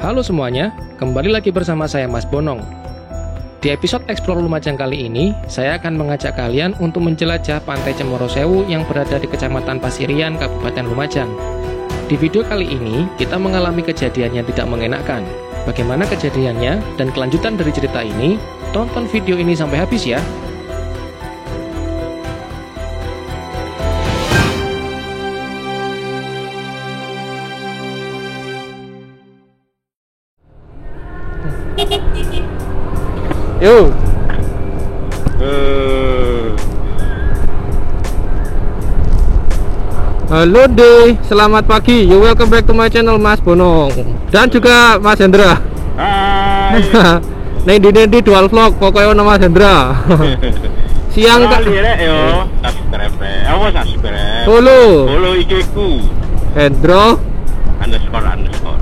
Halo semuanya, kembali lagi bersama saya Mas Bonong. Di episode Explore Lumajang kali ini, saya akan mengajak kalian untuk menjelajah Pantai Cemoro Sewu yang berada di Kecamatan Pasirian, Kabupaten Lumajang. Di video kali ini, kita mengalami kejadian yang tidak mengenakan. Bagaimana kejadiannya dan kelanjutan dari cerita ini? Tonton video ini sampai habis ya. Yo. Halo deh, selamat pagi. You welcome back to my channel Mas Bonong dan juga Mas Hendra. Hai. Nendi dual vlog pokoknya nama Mas Hendra. Siang kak. Yo, subscribe. Apa subscribe? Follow IG ku. Hendro __.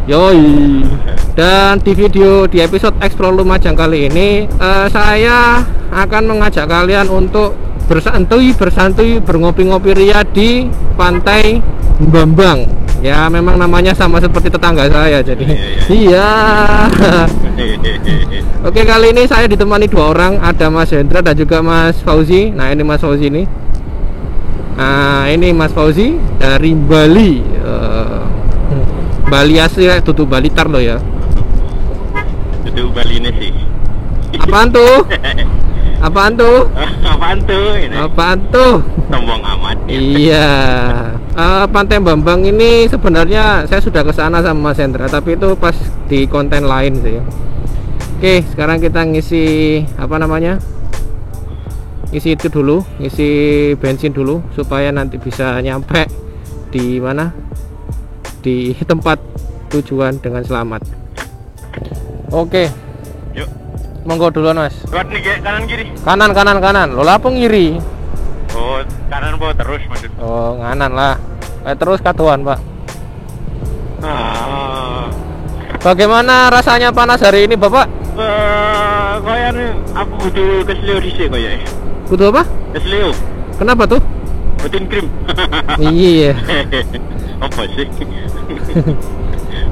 Yoi. Dan di episode Explore Lumajang kali ini saya akan mengajak kalian untuk bersantai, berngopi-ngopi ria di Pantai Bambang. Ya memang namanya sama seperti tetangga saya jadi. Iya. Oke, kali ini saya ditemani dua orang, ada Mas Hendra dan juga Mas Fauzi. Nah ini Mas Fauzi ini. Nah ini Mas Fauzi dari Bali. Bali asli, tutup Bali tar lo ya. Tutup Bali ini sih. Apaan tuh? Apaan tuh? Apaan tuh? Sombong amat. Iya. Pantai Bambang ini sebenarnya saya sudah ke sana sama Mas Hendra, tapi itu pas di konten lain sih. Oke, sekarang kita ngisi apa namanya? Ngisi itu dulu, ngisi bensin dulu supaya nanti bisa nyampe di mana? Di tempat tujuan dengan selamat. Oke. Yuk. Monggo duluan Mas. Buat nih kanan kiri. Kanan. Lo lapung ngiri. Oh, kanan bawa terus maksud. Oh, nganan lah. Terus katuan, Pak. Bagaimana rasanya panas hari ini, Bapak? Kayak aku butuh kesleo dhisik kayak. Butuh apa? Kesleo. Kenapa tuh? Protein krim. Iya. Apa sih?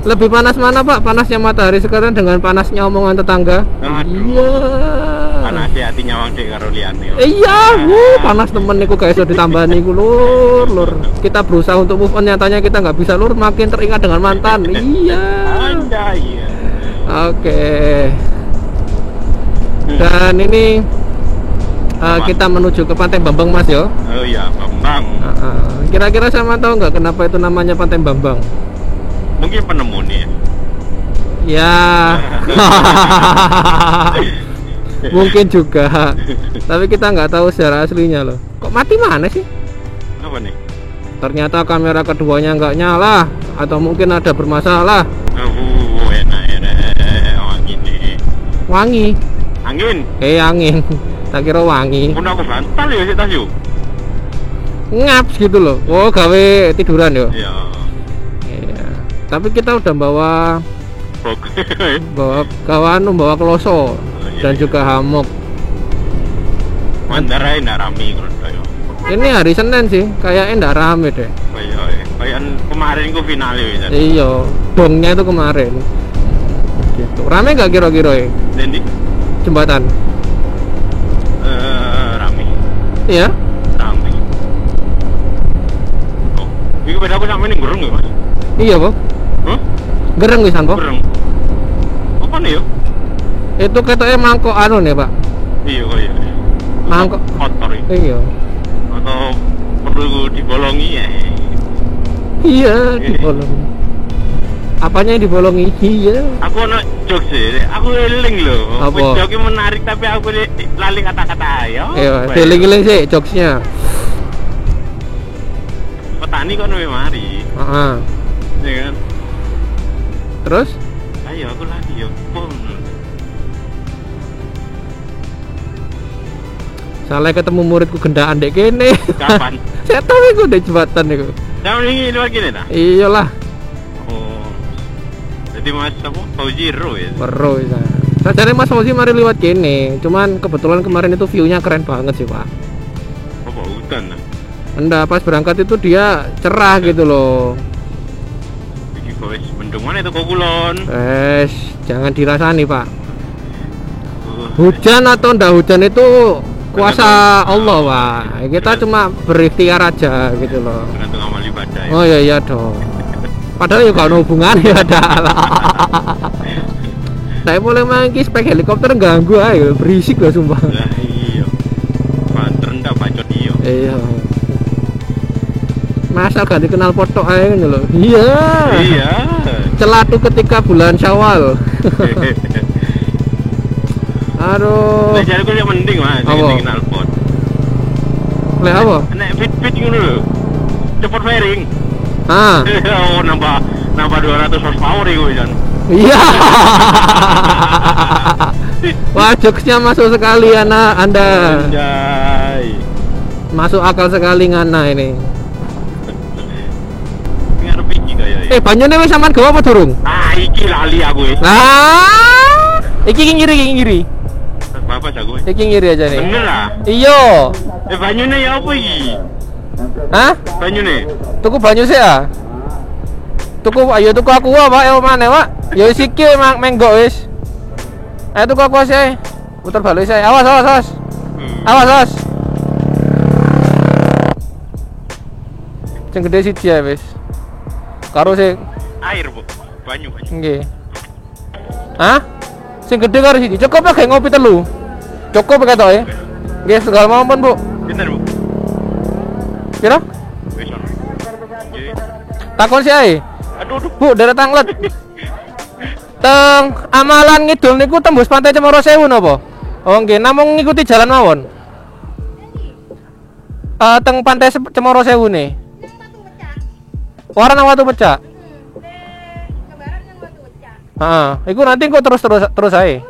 Lebih panas mana, Pak? Panasnya matahari sekarang dengan panasnya omongan tetangga? Iya. Panasnya hatinya wong sik karo liyane. Iya, panas temen niku guys, udah ditambah niku lur. Kita berusaha untuk move on, nyatanya kita nggak bisa lur, makin teringat dengan mantan. Iya. Anda iya. Oke. Dan ini kita menuju ke Pantai Bambang Mas yo. Oh iya, Bambang. Kira-kira sama tahu nggak kenapa itu namanya Pantai Bambang? Mungkin penemu nih. Ya. Mungkin juga. Tapi kita nggak tahu secara aslinya loh. Kok mati mana sih? Apa nih? Ternyata kamera keduanya nggak nyala atau mungkin ada bermasalah. Enak wangi nih. Wangi. Angin. Angin. Tak kira wangi. Pun aku bantal ya sih tas yuk. Ngaps gitu loh. Oh, gawe tiduran yo. Iya. Iya. Tapi kita udah bawa bawa kloso dan juga hammock. Mandara ndak rame kalau. Ini hari Senin sih, kayaknya ndak rame deh. Kayak kemarin ku final ya. Iya, dongnya itu kemarin. Gitu. Rame nggak kira-kira ya? Nanti jembatan? Rame. Iya? Rame. Oh, ini beda aku sampai nih gerung ya Mas? Iya kok. Huh? Gereng wisan kok? Gerung. Apa nih yuk? Itu katanya mangkok anu nih Pak. Iya kok ya. Mangkok kotor ya. Iya. Atau perlu dibolongi ya? Iya, dibolongi. Apanya yang dibolongi? Iya. Aku nak jokes sih, aku eling loh. Apa? Jokesnya menarik tapi aku lali kata-kata ayo. Iya, eling-eling sih jokesnya. Petani kok nawe mari. Ya kan? Terus? Ayo aku lagi yuk. Salah ketemu muridku gendaan dek kene. Kapan? Saya tahu iku dek jembatan iku. Kamu ini luar gini dah? Iyalah. Oh. Jadi Mas apa? Fauziro ya? Baru ya. Sajane Mas Fauzi mari liwat kene. Cuman kebetulan kemarin itu view-nya keren banget sih, Pak. Apa hutan lah? Enggak, pas berangkat itu dia cerah gitu loh. Iki kok wis Mendung mana itu kulon. Jangan dirasani Pak. Hujan atau ndak hujan itu kuasa Allah Pak. Kita cuma berikhtiar aja gitu loh. Tergantung amal ibadah ya. Oh iya dong. Padahal ya gak ada hubungannya ada. Saya boleh mangki spek helikopter ganggu aja, berisik lah sumpah. Lah iya. Pak rendah bacot iyo. Iya. Masa gak dikenal foto aja kan loh. Iya. Iya. Celatu ketika bulan Syawal. Aduh. Nek jariku ya mending Mas, Apa? sing knalpot. Lek apa? Nek fit ngono lho. Cepet fairing. Ah. Oh, nambah 200 horsepower iku Jan. Iya. Wah, jokesnya masuk sekali anak Anda. Anjay. Masuk akal sekali ngana ini. Ngarep iki kaya. Banyune wis sampean gawa apa durung? Ah, iki lali aku iki. Ah. Iki ngiri. Bapak jago. Iki ngiri aja nih. Bener lah. Iya. Banyune ya apa iki? Hah? Banyune. Tuku banyu sih ya? Tuku aku Pak, ya mana Pak? Ya wis iki menggok wis. Ayo tuku aku sih. Putar balik saya. Awas. Awas. Sing gede siji ya wis. Karo sing Air, Bu. Banyu. nggih. Hah? Sing gede karo siji. Cukup ya kayak ngopi telu. Cukup ketoke. Nggih, segala mawon, Bu. Pinten, Bu? Pira? Wis ono. Nggih. Takon sih ae. Aduh. Bu, daerah Tanglet. Teng amalan ngidul niku tembus pantai Cemoro Sewu napa? Oh nggih, namung ngikuti jalan mawon. Teng pantai Cemoro Sewu nih. Warna watu pecah. Heeh, iku nanti kok terus ae.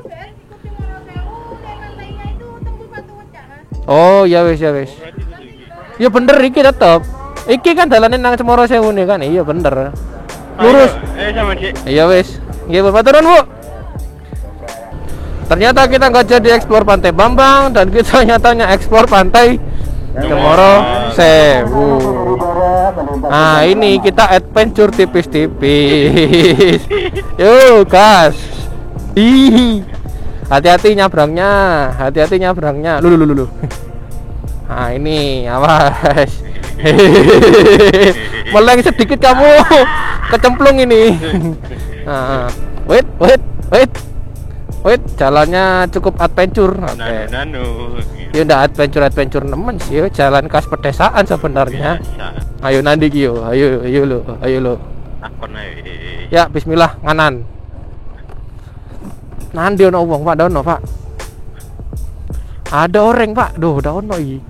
Oh, ya wis. Ya bener iki tetep. Iki kan dalane nang Cemoro Sewu nih kan. Iya bener. Lurus. Sama Cik. Iya wis. Nggih, Bapak turun, Bu. Ternyata kita nggak jadi eksplor Pantai Bambang dan kita nyatanya eksplor Pantai Cemoro Sewu. Nah, ini kita adventure tipis-tipis. Yuk, gas. Ih. Hati-hati nyabrangnya. Lu. Nah, ini awas. Meleng sedikit kamu. Kecemplung ini. Nah, wait. Jalannya cukup adventure. Oke. Ya ndak adventure nemen sih, jalan khas pedesaan sebenarnya. Ayo nanti Kyo, ayo lo. Takon ae. Ya, bismillah nganan. Nanti ono wong, Pak, ono, Pak. Ada orang, Pak. Duh, udah ono iki.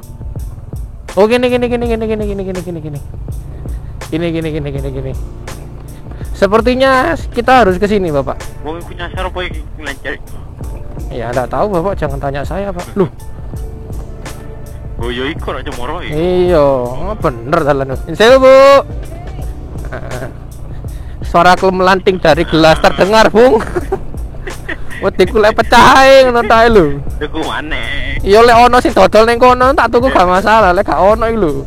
Oh, gini. Gini. Sepertinya kita harus ke sini, Bapak. Wong punya nyasar apa iki lancar? Ya, enggak tahu, Bapak. Jangan tanya saya, Pak. Loh. Oh, yo iku ora Cemoro iki. Iya, bener dalan. Saya, Bu. Suara melanting dari gelas terdengar, Bung. Wediku lek pecah ae ngono ta lho. Tuku maneh. Iya lek ono sing dodol ning kono tak tuku gak masalah, lek gak ono iki lho.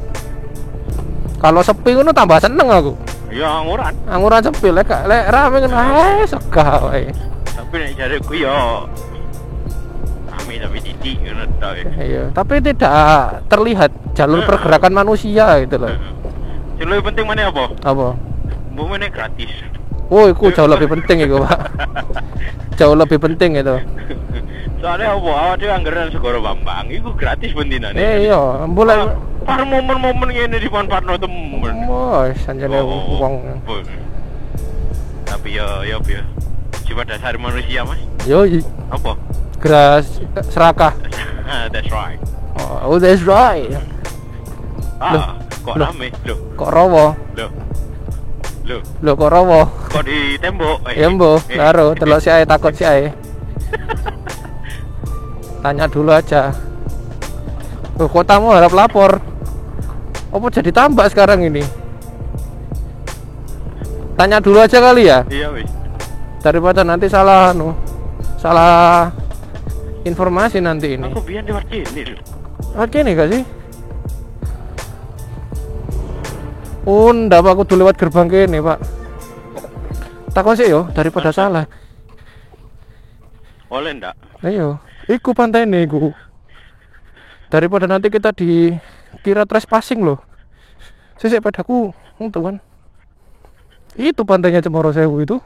Kalau sepi ngono tambah seneng aku. Ya anguran. Anguran sepi lek rame ngono segah wae. Tapi nek jareku yo rame tapi titik ngono ta. Iya, tapi tidak terlihat jalur pergerakan manusia gitu loh. Yang lebih penting mana apa? Apa? Bu mana gratis. Oh, itu jauh lebih penting itu, Pak. Jauh lebih penting itu. Soalnya apa? Awak dhewe anggaran Segoro Bambang iku gratis bendinane. Iya, boleh. Par momen-momen ngene di Parno temen. Wes, anjane wong. Tapi ya sifat dasar manusia, Mas. Yo, Apa? Gras serakah. That's right. Oh, that's right. Kok rame? Kok rawa? Loh kok rawa? Kok di tembok? Embo, karo delok si ae takut si ae. Tanya dulu aja. Oh, kotamu harap lapor. Apa jadi tambak sekarang ini? Tanya dulu aja kali ya. Iya wis. Daripada nanti salah informasi nanti ini. Aku biar lewat sini lho. Lewat sini gak sih? Oh, ndak Pak, aku tuh lewat gerbang kene, Pak. takon sih yo daripada salah. Boleh ndak? Ayo, iku pantai nih iku. Daripada nanti kita dikira trespassing loh. Sisik pedaku, tuh kan. Itu pantainya Cemoro Sewu itu.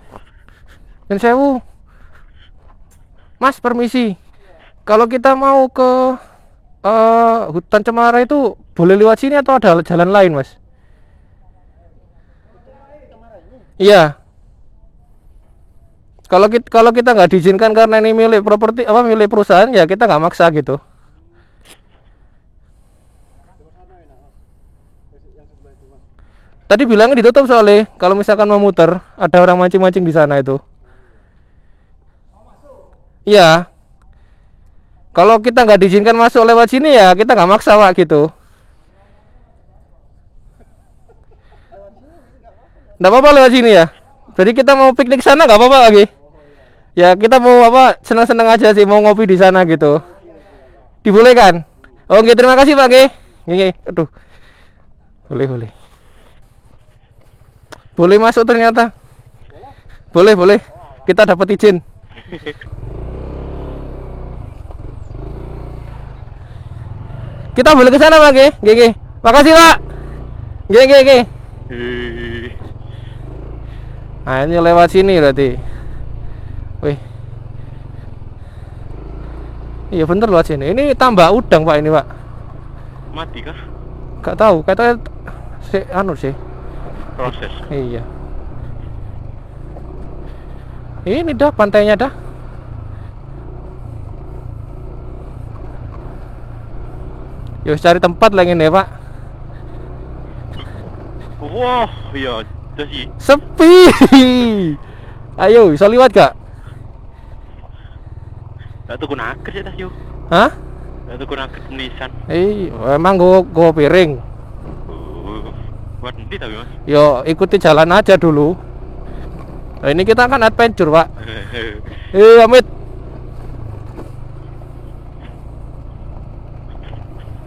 Dan Sewu. Mas, permisi. Kalau kita mau ke hutan cemara itu boleh lewat sini atau ada jalan lain, Mas? Iya. Kalau kita nggak diizinkan karena ini milik properti milik perusahaan ya kita nggak maksa gitu. Tadi bilangnya ditutup soalnya kalau misalkan mau muter ada orang mancing-mancing di sana itu. Iya. Kalau kita nggak diizinkan masuk lewat sini ya kita nggak maksa Pak gitu. Nggak apa-apa lewat sini ya. Jadi kita mau piknik sana nggak apa-apa lagi. Ya kita mau senang-senang aja sih mau ngopi di sana gitu. Dibolehkan? Oke terima kasih Pak Oke. Aduh. Boleh. Boleh masuk ternyata. Boleh. Kita dapat izin. Kita boleh ke sana Pak G. Makasih Pak. G. Nah ini lewat sini berarti. Wih. Iya bener lewat sini. Ini tambah udang Pak ini Pak. Mati kah? Gak tahu. Katanya sih. Proses. Iya. Ini dah pantainya dah. Yuk cari tempat lagi nih Pak. Wah, iya, sih. Sepi. Ayo, bisa liwat gak? Tak tuku nakes ya tas yo. Hah? Tak tuku nakes nisan. Emang gua piring. Buat nanti tapi Mas. Yo, ikuti jalan aja dulu. Nah, ini kita kan adventure, Pak. Amit.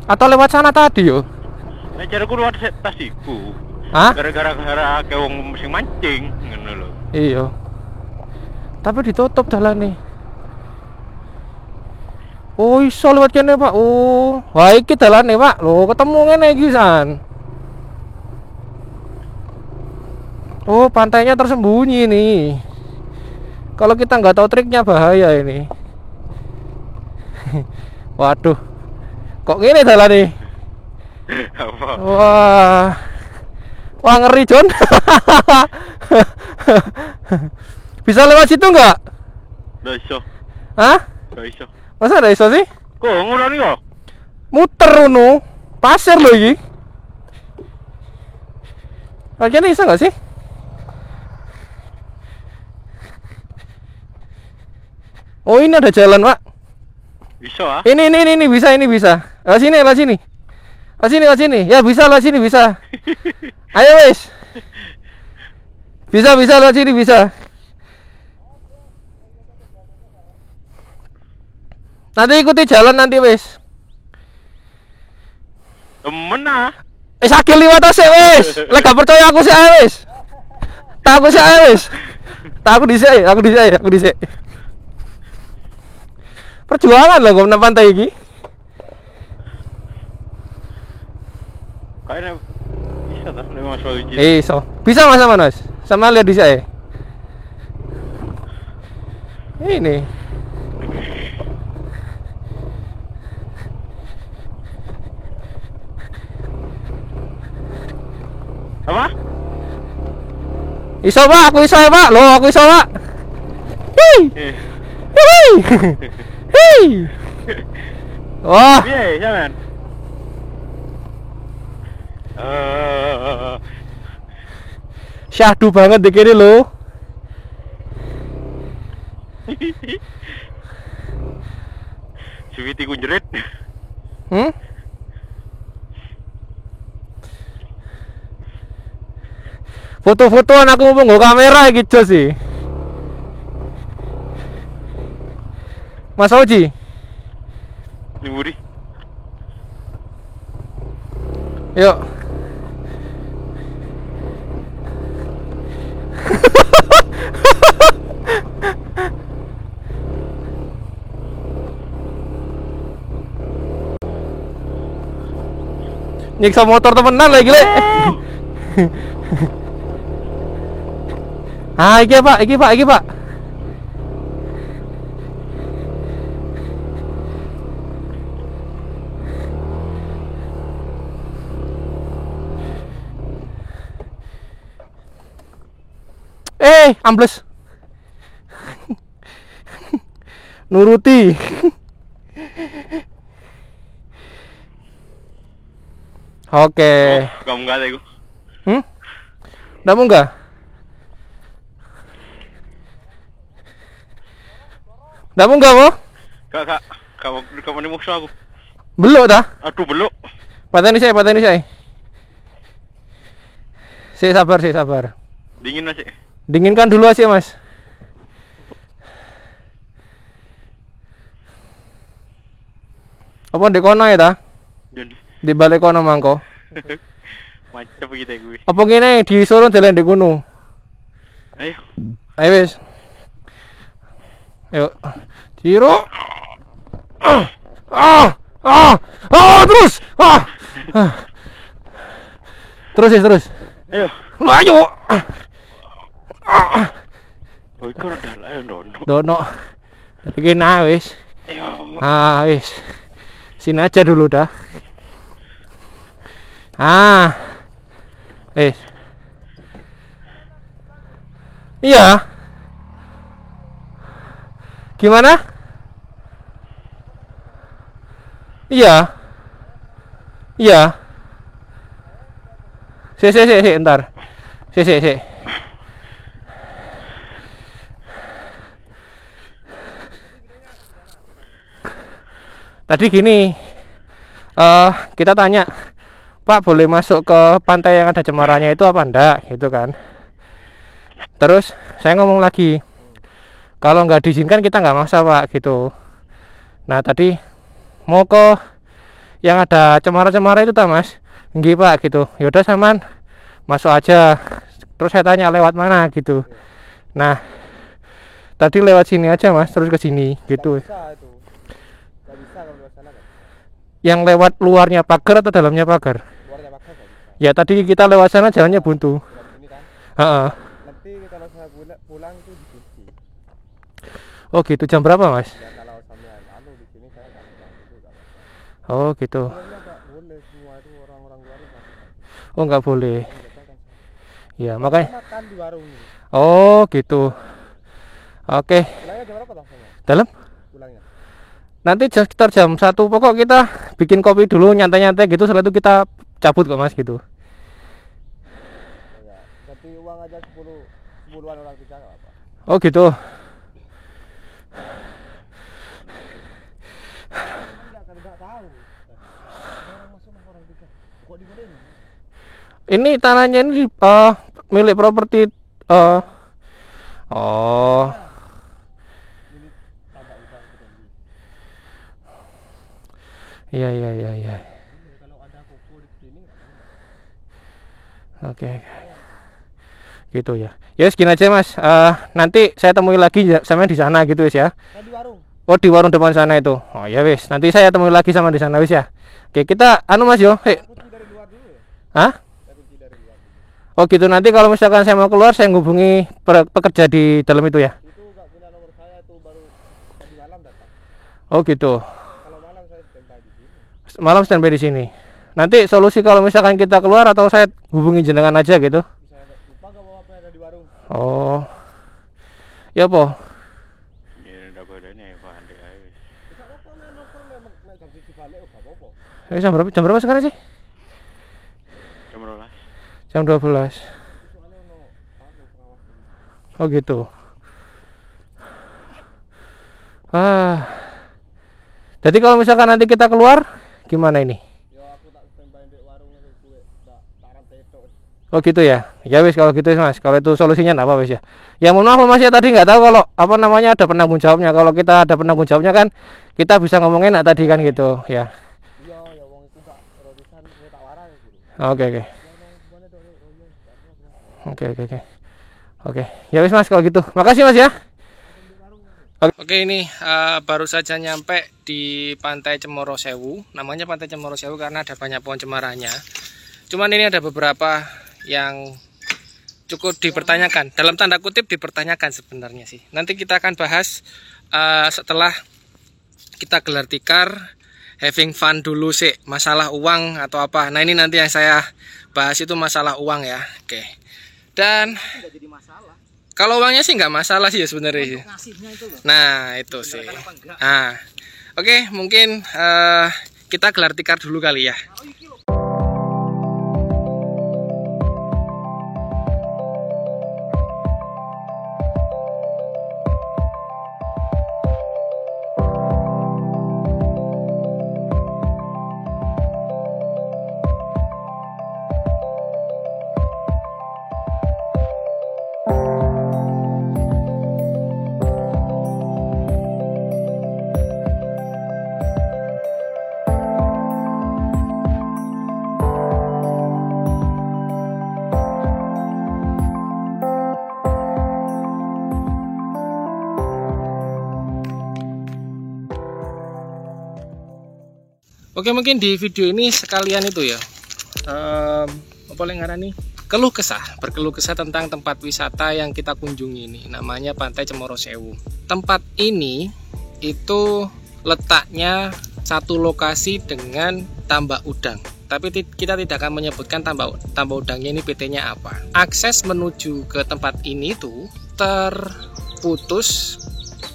Atau lewat sana tadi yo? Nah, caraku lewat tas iku. Hah? Gara-gara kayak wong musim mancing ngono lho. Iya. Tapi ditutup jalan nih. Oh, iso lewat kene, Pak. Oh, wah iki dalane, Pak. Loh, ketemu ngene iki san. Oh, pantainya tersembunyi nih. Kalau kita nggak tahu triknya bahaya ini. Waduh. Kok gini jalan nih? Apa? Wah ngeri John. Bisa lewat situ nggak? Nggak iso. Hah? Nggak iso. Masa nggak iso sih? Kok ngurani kok? Muter uno, pasir loh ini. Kayaknya bisa nggak sih? Oh ini ada jalan Pak. Bisa ah? Ini bisa Lewat sini. Lewat sini. Ya bisa lewat sini bisa. Ayo wes. Bisa lewat sini bisa. Nanti ikuti jalan nanti wes. Temen ah. Sakit liwat aja wes. Lek gak percaya aku sih wes. Tak aku dhisik. Perjuangan lah gua nang pantai iki. Kayaknya bisa tak? Lewat soal izin. So. Bisa Mas. Sama lihat dhisik. Ini. Apa? Iso Pak, aku iso ya Pak. Loh, aku iso Pak. Hei. Wah. Piye, sampean? Syahdu banget di kiri lo. Suwiti kunjerit. Foto-fotoan aku mau nggo kamera gitu sih. Mas Oji. Liburi. Yuk. Nyiksa motor temenan lagi le. Ah, iki Pak, iki Pak, iki Pak. Ambles. Nuruti. Oke. Kamu enggak ada itu. Udah munggah? Udah munggah mo? Kak, kamu ini musuh aku. Belum dah? Aduh, belum. Pateni saya. Saya sabar. Dingin aja. Dinginkan dulu aja mas. Apa di kono ya ta? Di balik kono mangko. Macam begitu ya gue. Apa gini disuruh jalan di gunung? Ayo. Ayo wis. Ayo. Ciro. Terus. Terus. Ayo. Ayo. Oh, itu udah lah ya Dono. Lagi wis. Ayo. Wis. Sini aja dulu dah. Wis. Iya. Gimana? Iya. Ntar. Tadi gini, kita tanya, Pak boleh masuk ke pantai yang ada cemarannya itu apa enggak, gitu kan? Terus saya ngomong lagi, kalau nggak diizinkan kita nggak maksa Pak, gitu. Nah tadi mau ke yang ada cemara-cemara itu tak Mas? Nggih Pak, gitu. Yaudah saman masuk aja. Terus saya tanya lewat mana gitu. Nah tadi lewat sini aja Mas, terus ke sini gitu. Yang lewat luarnya pagar atau dalamnya pagar? Luarnya pagar kan? Ya tadi kita lewat sana jalannya buntu. Ini kan? Nanti kalau saya pulang itu dicuci. Oh gitu, jam berapa Mas? Ya kalau sampai di sini saya nggak pulang. Oh gitu. Nggak boleh semua itu orang-orang luar itu. Oh nggak boleh. Ya makanya. Makan di warung ini. Oh gitu. Oke. Pulangnya jam berapa langsungnya? Dalam? Pulangnya. Nanti sekitar jam 1 pokok kita bikin kopi dulu nyantai-nyantai gitu, setelah itu kita cabut kok Mas gitu. Ya, tapi uang aja 10-an orang kita enggak apa. Oh gitu. Ini tanahnya ini milik properti oh. Iya. Oke. Gitu ya. Ya segini aja Mas. Nanti saya temui lagi sama di sana gitu ya. Di warung. Oh di warung depan sana itu. Oh ya wis. Nanti saya temui lagi sama di sana wis ya. Oke kita Mas yo. Hah? Oh gitu. Nanti kalau misalkan saya mau keluar saya hubungi pekerja di dalam itu ya. Itu enggak punya nomor saya tuh baru tadi malam datang. Oh gitu. Malam standby di sini. Nanti solusi kalau misalkan kita keluar atau saya hubungi jenengan aja gitu. Lupa gak bawa apa ada di warung. Oh. Ya po. Ya udah godane Pak Ande ae. Jam berapa sekarang sih? Jam 12. Oh gitu. Jadi kalau misalkan nanti kita keluar gimana ini? Oh gitu ya. Ya wis kalau gitu Mas. Kalau itu solusinya enggak apa wis ya. Ya mohon maaf Mas ya tadi nggak tahu kalau apa namanya ada penanggung jawabnya. Kalau kita ada penanggung jawabnya kan kita bisa ngomongin tadi kan gitu ya. Iya, ya wong itu gak urusan tak waras gitu. Oke. Oke, ya wis Mas kalau gitu. Makasih Mas ya. Oke, ini baru saja nyampe di Pantai Cemoro Sewu. Namanya Pantai Cemoro Sewu karena ada banyak pohon cemaranya. Cuman ini ada beberapa yang cukup dipertanyakan. Dalam tanda kutip dipertanyakan sebenarnya sih. Nanti kita akan bahas setelah kita gelar tikar, having fun dulu sih, masalah uang atau apa. Nah ini nanti yang saya bahas itu masalah uang ya. Oke. Dan kalau uangnya sih nggak masalah sih ya sebenarnya. Nah itu sih. Nah, oke, mungkin kita gelar tikar dulu kali ya. Oke, mungkin di video ini sekalian itu ya, apa yang ngarani keluh kesah, berkeluh kesah tentang tempat wisata yang kita kunjungi ini, namanya Pantai Cemoro Sewu. Tempat ini itu letaknya satu lokasi dengan Tambak Udang, tapi kita tidak akan menyebutkan Tambak Udangnya ini PT-nya apa. Akses menuju ke tempat ini tuh terputus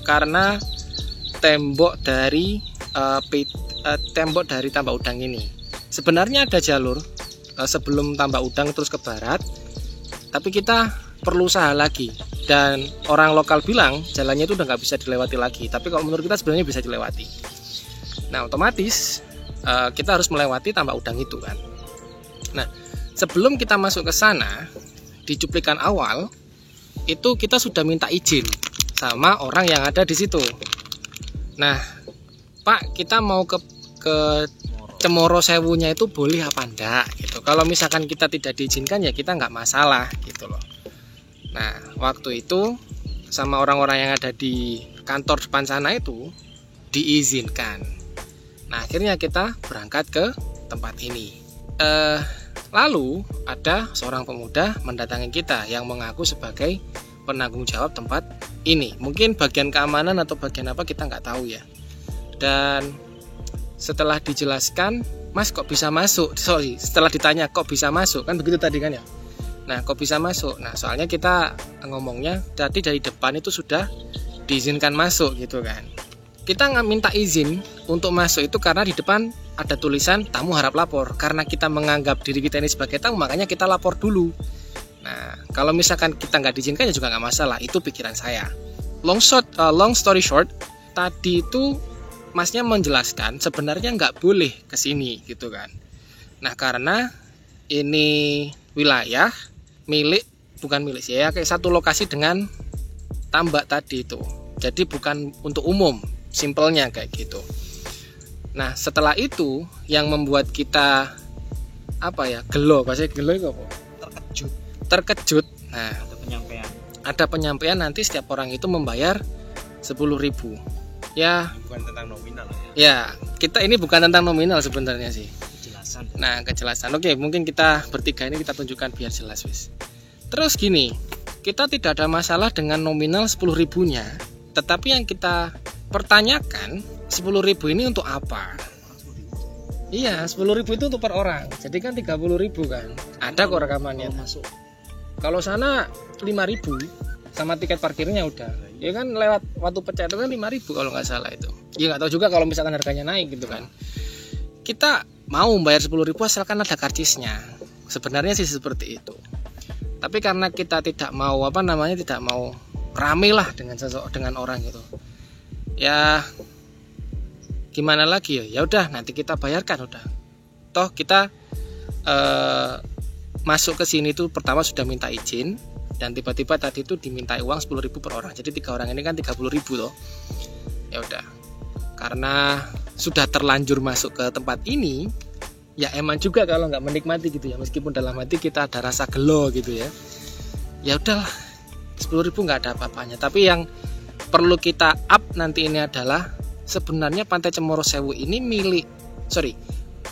karena tembok dari Tambak Udang ini. Sebenarnya ada jalur sebelum Tambak Udang terus ke barat, tapi kita perlu usaha lagi. Dan orang lokal bilang jalannya itu udah nggak bisa dilewati lagi. Tapi kalau menurut kita sebenarnya bisa dilewati. Nah otomatis kita harus melewati Tambak Udang itu kan. Nah sebelum kita masuk ke sana, di cuplikan awal itu kita sudah minta izin sama orang yang ada di situ. Nah Pak, kita mau ke Cemoro Sewunya itu boleh apa enggak gitu. Kalau misalkan kita tidak diizinkan ya kita nggak masalah gitu loh. Nah waktu itu sama orang-orang yang ada di kantor depan sana itu diizinkan. Nah akhirnya kita berangkat ke tempat ini. Lalu ada seorang pemuda mendatangi kita yang mengaku sebagai penanggung jawab tempat ini. Mungkin bagian keamanan atau bagian apa kita nggak tahu ya. Dan setelah dijelaskan, Mas kok bisa masuk? Setelah ditanya kok bisa masuk, kan begitu tadi kan ya. Nah kok bisa masuk? Nah soalnya kita ngomongnya tadi dari depan itu sudah diizinkan masuk gitu kan. Kita nggak minta izin untuk masuk itu karena di depan ada tulisan tamu harap lapor. Karena kita menganggap diri kita ini sebagai tamu, makanya kita lapor dulu. Nah kalau misalkan kita nggak diizinkan ya juga nggak masalah, itu pikiran saya. Long story short, tadi itu Masnya menjelaskan sebenarnya nggak boleh ke sini gitu kan. Nah karena ini wilayah bukan milik saya, kayak satu lokasi dengan tambak tadi itu. Jadi bukan untuk umum, simpelnya kayak gitu. Nah setelah itu yang membuat kita gelo, bahasa gelo itu apa? Terkejut. Nah ada penyampaian nanti setiap orang itu membayar 10.000. Ya, bukan tentang nominal ya. Kita ini bukan tentang nominal sebenarnya sih. Kejelasan. Nah, kejelasan. Oke, mungkin kita bertiga ini kita tunjukkan biar jelas wis. Terus gini, kita tidak ada masalah dengan nominal 10.000-nya, tetapi yang kita pertanyakan 10.000 ini untuk apa? Iya, 10.000 itu untuk per orang. Jadi kan 30.000 kan. Ada kok rekamannya. Masuk. Kalau sana 5.000 sama tiket parkirnya udah, ya kan lewat waktu pecah itu kan 5.000 kalau nggak salah itu. Ya nggak tahu juga kalau misalkan harganya naik gitu kan. Kita mau bayar 10.000 asalkan ada karcisnya. Sebenarnya sih seperti itu. Tapi karena kita tidak mau tidak mau rame lah dengan orang gitu. Ya gimana lagi ya? Ya udah nanti kita bayarkan udah. Toh kita masuk ke sini tuh pertama sudah minta izin. Dan tiba-tiba tadi itu dimintai uang 10.000 per orang. Jadi 3 orang ini kan 30.000 loh. Ya udah. Karena sudah terlanjur masuk ke tempat ini, ya emang juga kalau nggak menikmati gitu ya. Meskipun dalam hati kita ada rasa gelo gitu ya. Ya udahlah, 10.000 nggak ada apa-apanya. Tapi yang perlu kita up nanti ini adalah sebenarnya Pantai Cemoro Sewu ini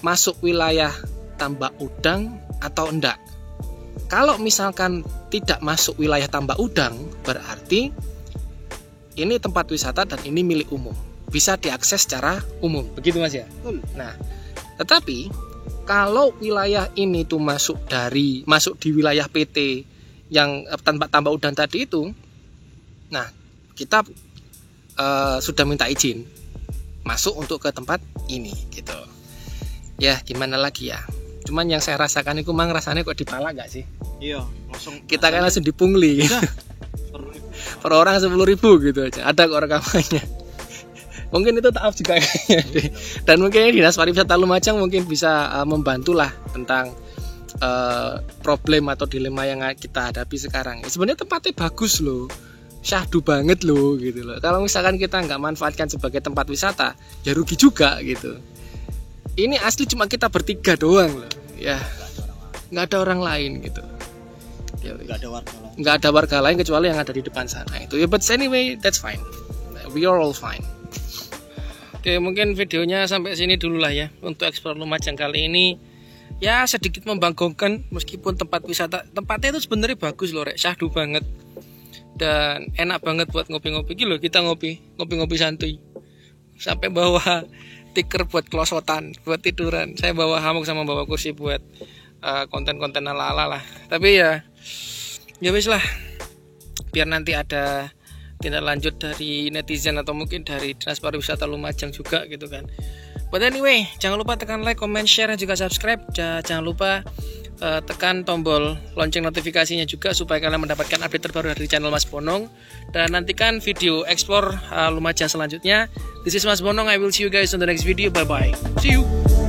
masuk wilayah Tambak Udang atau enggak. Kalau misalkan tidak masuk wilayah Tambak Udang, berarti ini tempat wisata dan ini milik umum, bisa diakses secara umum, begitu Mas ya. Nah, tetapi kalau wilayah ini tuh masuk di wilayah PT yang Tambak Udang tadi itu, nah kita sudah minta izin masuk untuk ke tempat ini gitu. Ya gimana lagi ya. Cuman yang saya rasakan itu mang rasanya kok dipala nggak sih? Iya, langsung kita kan langsung dipungli. Per orang 10.000 gitu aja. Ada kok rekamannya. Mungkin itu taaf juga kayaknya. Dan mungkin Dinas Pariwisata Lumajang mungkin bisa membantulah tentang problem atau dilema yang kita hadapi sekarang. Sebenarnya tempatnya bagus loh, syahdu banget loh gitu loh. Kalau misalkan kita nggak manfaatkan sebagai tempat wisata, ya rugi juga gitu. Ini asli cuma kita bertiga doang loh, ya nggak ada orang lain gitu. Ya, nggak ada warga lain kecuali yang ada di depan sana itu. Ya, but anyway that's fine. We are all fine. Oke, mungkin videonya sampai sini dulu lah ya untuk Explore Lumajang kali ini. Ya sedikit membanggakan meskipun tempat wisata, tempatnya itu sebenarnya bagus loh, syahdu banget dan enak banget buat ngopi-ngopi gitu loh. Kita ngopi-ngopi santuy sampai bawa tikar buat klosotan, buat tiduran. Saya bawa hammock sama bawa kursi buat konten-konten ala-ala lah. Tapi ya wis lah, biar nanti ada tindak lanjut dari netizen atau mungkin dari Dinas Pariwisata Lumajang juga gitu kan. But anyway, jangan lupa tekan like, comment, share, dan juga subscribe. Jangan lupa tekan tombol lonceng notifikasinya juga supaya kalian mendapatkan update terbaru dari channel Mas Bonong. Dan nantikan video Explore Lumajang selanjutnya. This is Mas Bonong. I will see you guys on the next video. Bye bye. See you.